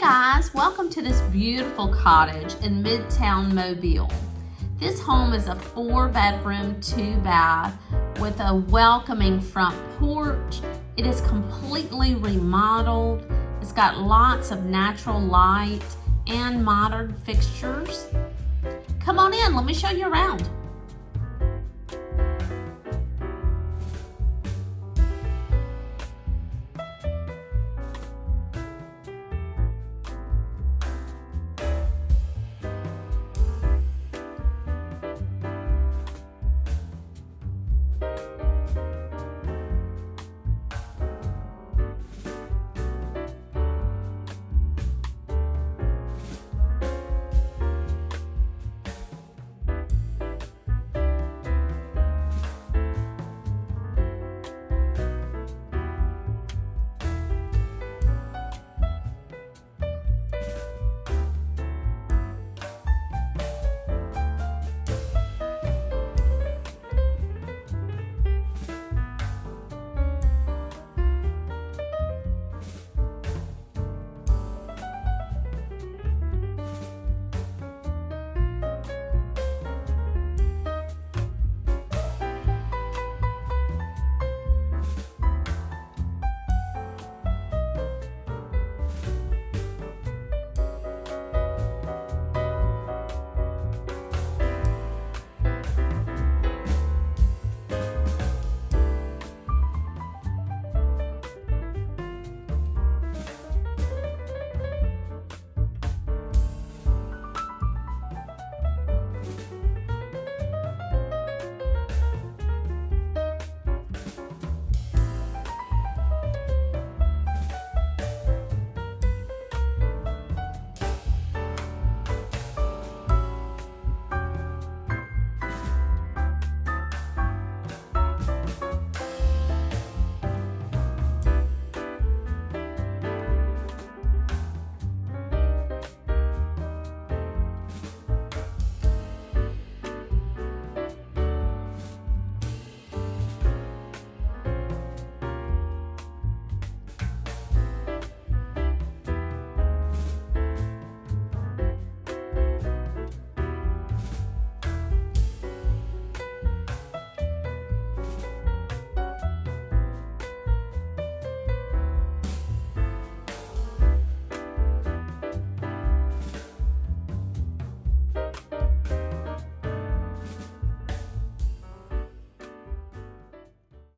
guys, welcome to this beautiful cottage in Midtown Mobile. This home is a 4-bedroom, 2-bath with a welcoming front porch. It is completely remodeled. It's got lots of natural light and modern fixtures. Come on in, let me show you around.